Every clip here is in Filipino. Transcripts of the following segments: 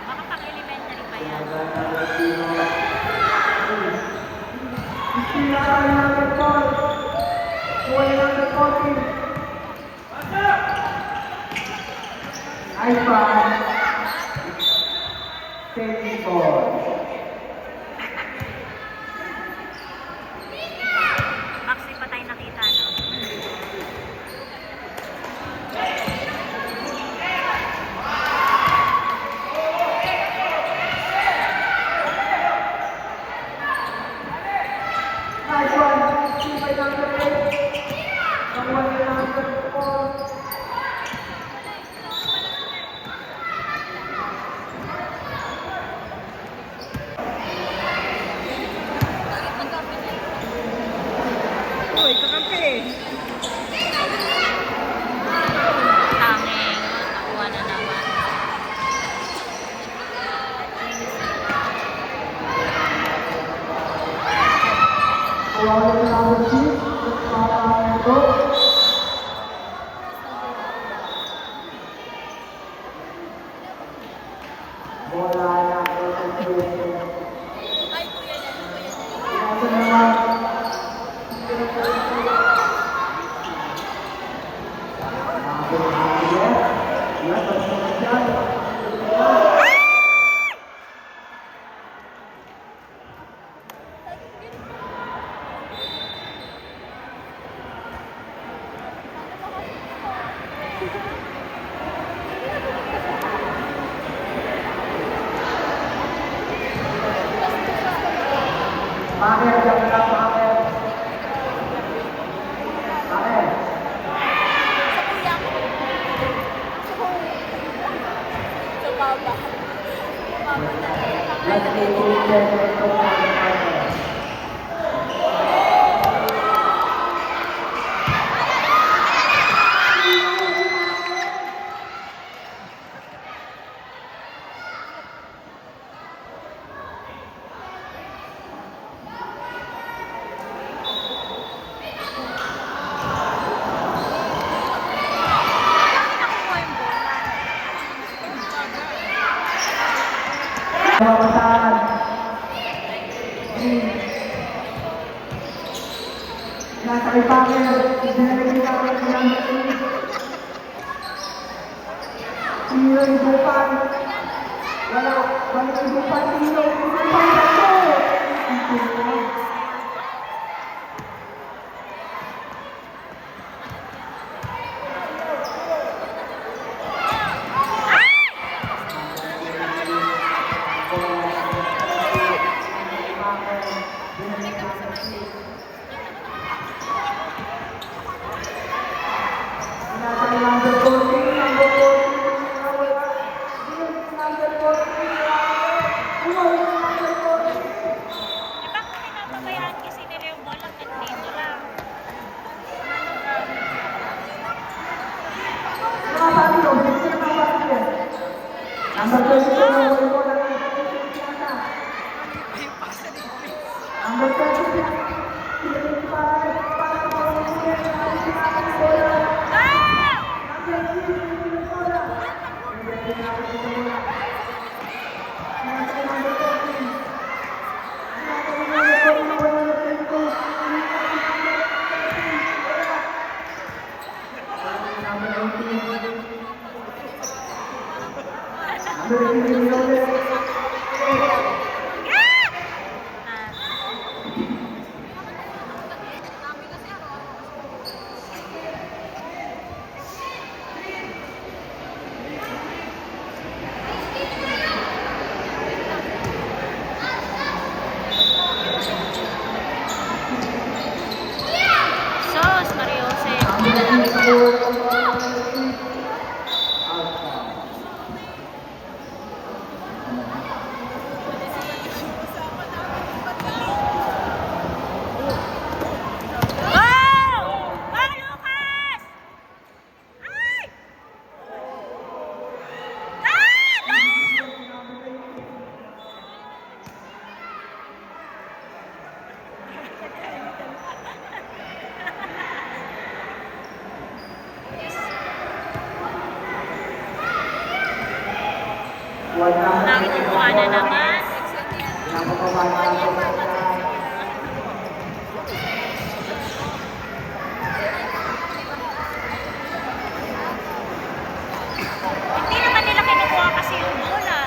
Baka pang-elementary pa yan. iPad 24. Maxi pa tayo nakita, no? Uy, kakampi. Tanging, nakuha na naman. Bola na Pamer, jangan lupa pamer. Pamer. Lagi ujian untuk pamer. Pemasaran. Nasa ibabaw, dinalagay natin ng Tino Ibupan. Wala Ibupan, Tino Ibupan ako. Number 22 na huli po ng Number 22 para Sos, Mariose. Nakukuha na naman. Hindi naman nila kinukuha kasi yung bola.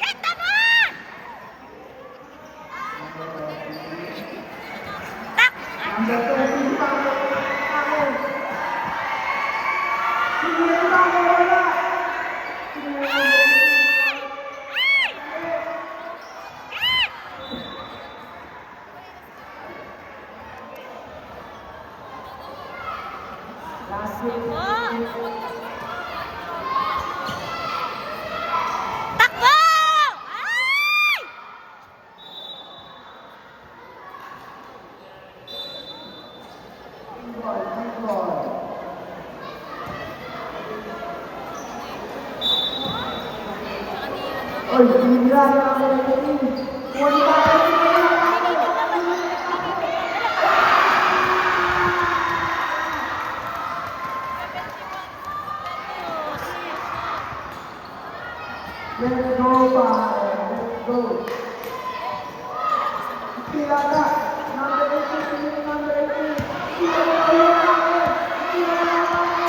Ganda mo! Tak! Takbo! Ay! Oy, sinira na ako ng team. Wala ka Let's go, pare. Let's go. Sila ka. Number 18, number 18. Sila na ako. Sila na ako.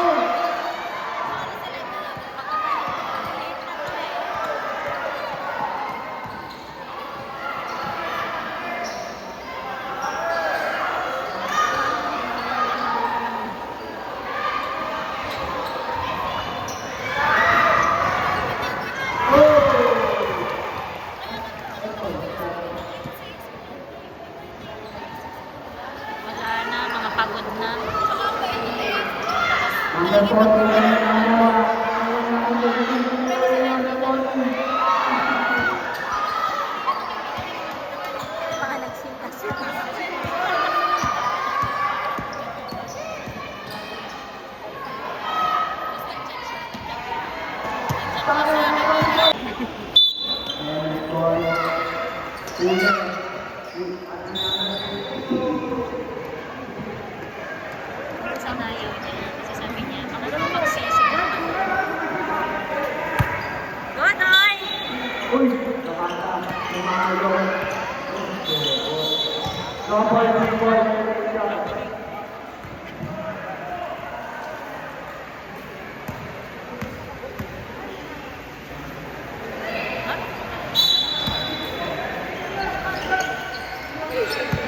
Wala na, mga pagod na. Number 14, Baka nagsintas. Minsan ayaw niya. Kasi sabi niya, baka naman magsisig naman. Godoy! Uy, nakaka. Tumayo. No boy, no boy.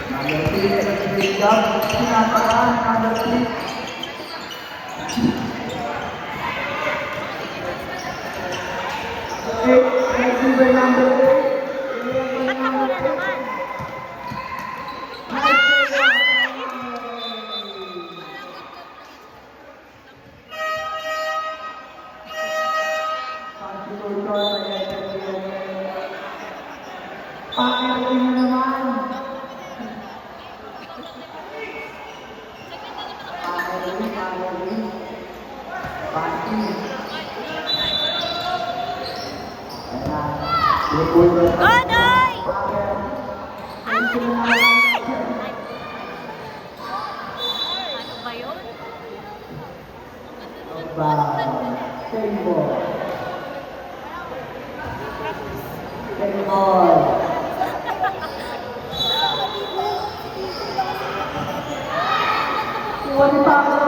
Number 3, great job. Sinatakan, number 3. Receiver number 8. Ba't ako na naman? Pakirin na naman. Pakirin. Pakirin. Godoy! Ay! Ay! Ano ba yun?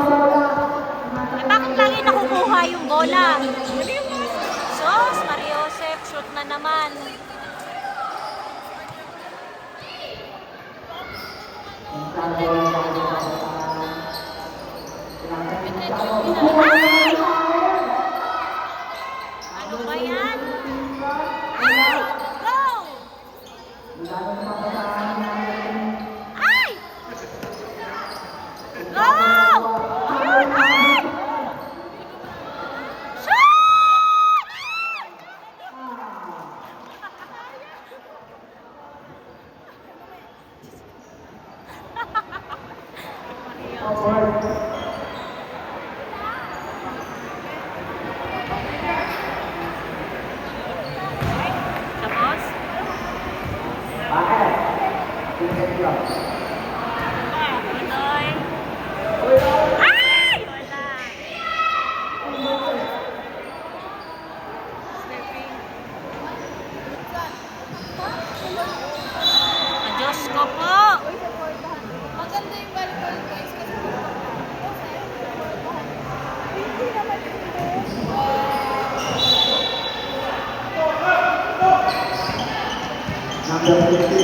Eh, bakit lagi nakukuha yung bola? Sos, Mariosep, shoot na naman. Ay! Ano ba yan? Ay! Go! Ay! Go! Ayun, ay! Shoot! Tapos? Godoy.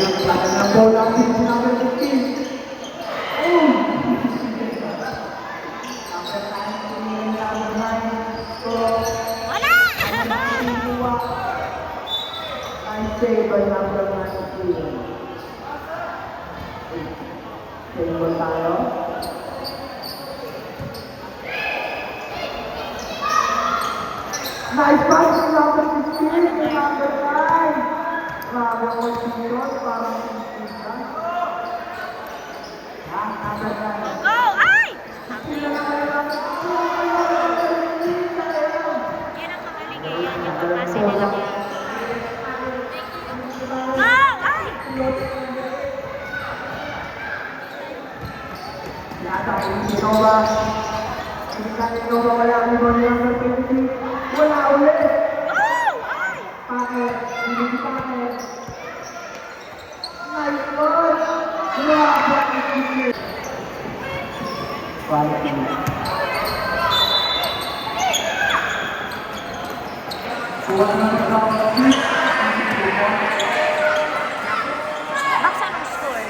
Pinaglaban ng bola ang team number 15. Oh! After time, tumingin number 9. So, Wala! time save by number 19. Table tayo. Nice pass by number 15 to number 9. Grabe ang position, parang 15 ka. Number 9. Go! Ay! Sila na kayo number 2. Yan ang kamaligayan, yung pagkasi nila yan. Go! Ay! Yata, Innova. Innova, wala ang ibang number 20. Wala ulit. Go! Ay! Paket, hindi paket. Nice one. Grabe ang isip. Quality. Kuha na ng count. Baksa ng score.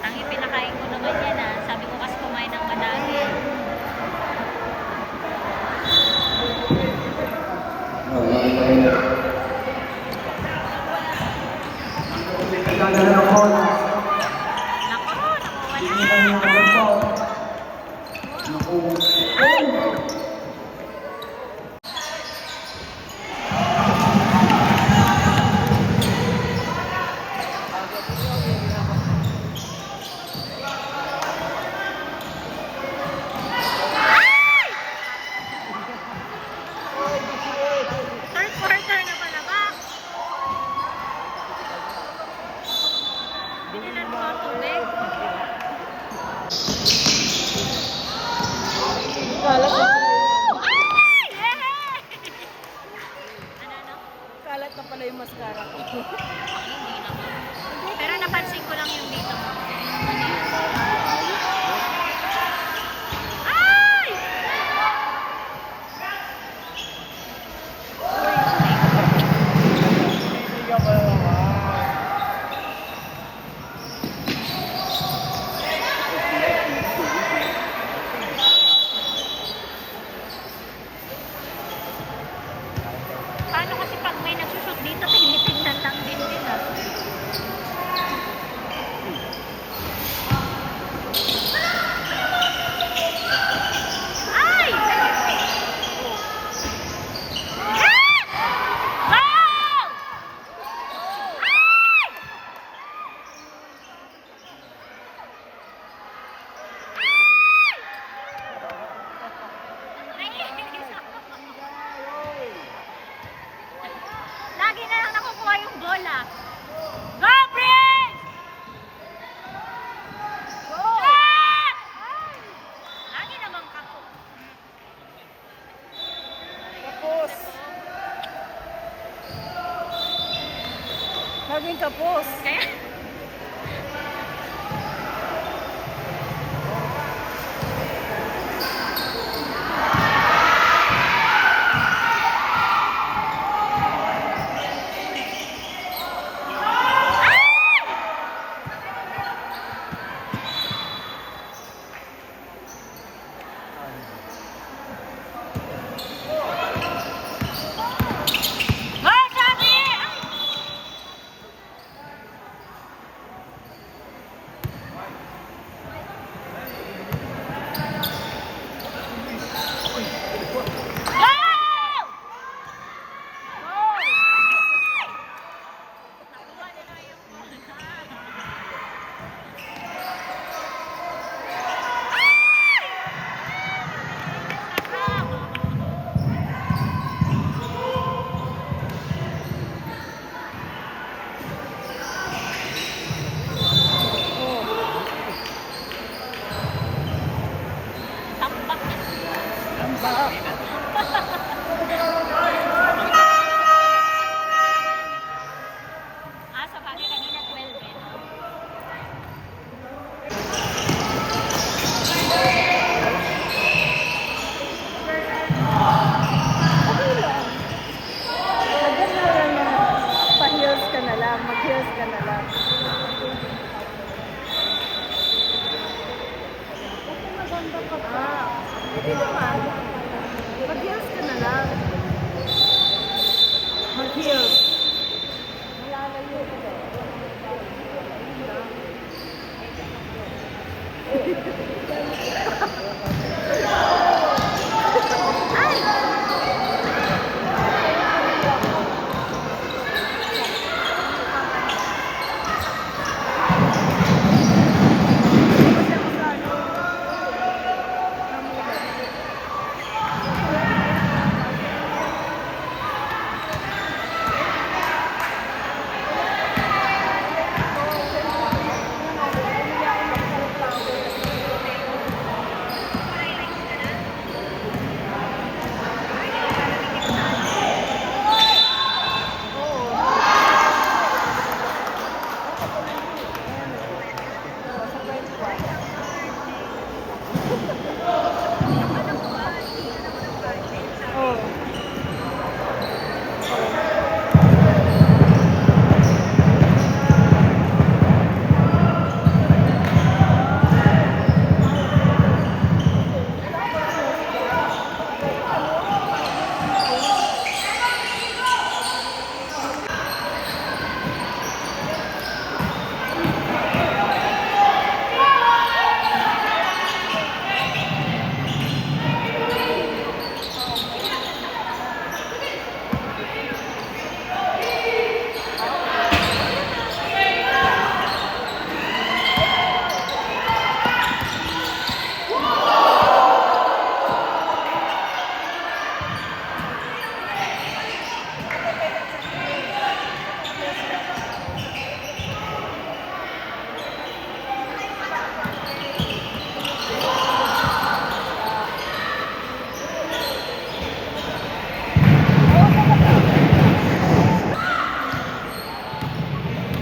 Ang ipinakain ko naman yan ah. Sabi ko kasi kumain ng madami. Nako, wala. Third quarter na pala ba? Binilan mo ang tubig? Woo! Ay! Yehey! Ano? Kalat na pala yung mascara ko. Hindi naman. Pero napansin ko lang yung dito mo. Ay! Paano kasi pag may nagsushoot dito, tinitingnan lang din nila. Ay! Yes! Go! Ay! Ay! Naiinis ako. Lagi na lang nakukuha yung bola. Go, Prince! Go! Shot! Lagi naman kako. Kapos. Laging kapos. Kaya... Go, Sabi! ba? Sa bagay kanina 12 eh. No? Okay lang. Lagyan mo lang na pa-heels ka na lang, mag-heels ka na lang. Okay, maganda ka pa. Hindi naman. Mag-heels ka na lang. Mag-heels. Malalayo ka ba?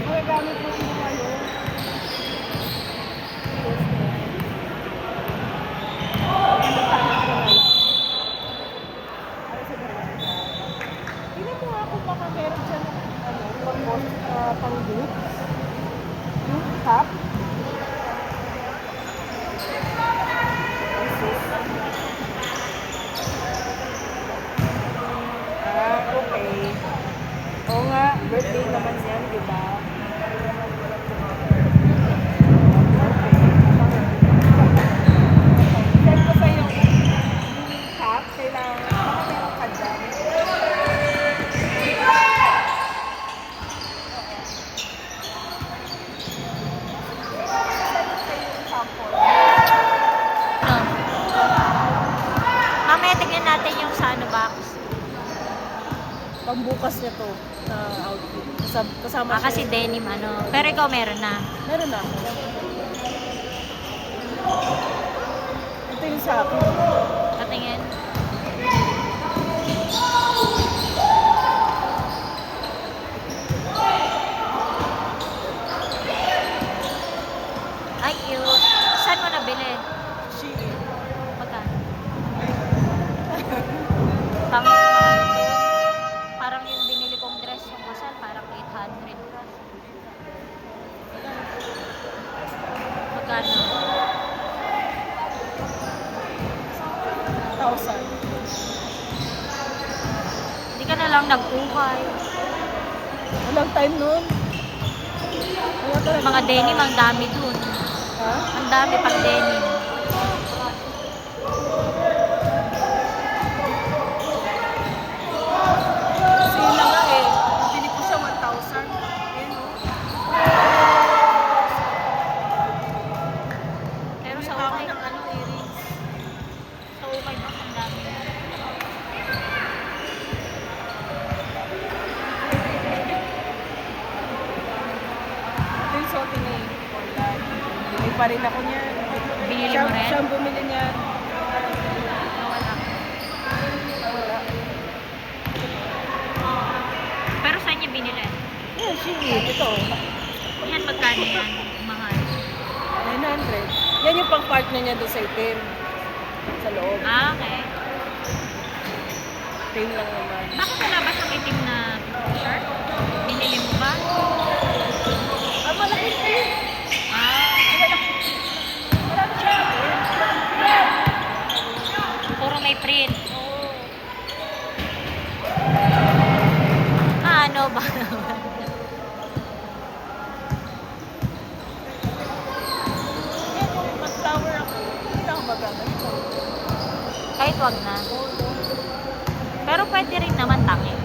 Magagamit mo yung ano. Tingnan mo nga kung baka meron dyan ano, pang boots. Yung top. Okay. Oo nga, birthday naman yan, di ba? Check ko sa yung cap, kailangan, baka meron ka dyan. Send ko sa yung sample. No. Mamaya tignan natin yung sa ano box. Pambukas niya to na outfit. Kasama siya. Kasi denim ano. Pero ikaw meron na. Meron na. Ito yung sa akin. Patingin. Ay, cute. Saan mo nabili? Shein. Magkano? Pangit. Parang yung binili kong dress yung kasal, parang 800 plus. Magkano? 1,000. Hindi ka na lang nagkuhay. Walang time nun. Wala talaga. Mga denim, ang dami dun. Ha? Ang dami pang denim. Sila nga eh. Bili ko siya 1,000. Ayun o. Pero sa Ako ukay, ng ano, earrings. sa ukay ba ang dami? Ito yung suotin ni Orlan. Bili pa rin ako niyan. Binili mo rin? Siya ang bumili niyan. Nawala. Ito, Yan, magkano yan? Mahal. 900. Yan yung pang-partner niya doon sa itim. Sa loob. Ah, okay. Plain lang naman. Bakit wala ba siyang itim na shirt? Binili mo ba? Ah, malaki eh. Ah, Malaki siya. puro may print. Ah, ano ba naman? Yan yung mas flower ako. Hindi na ako maganda. Kahit wag na. Pero pwede rin naman takip.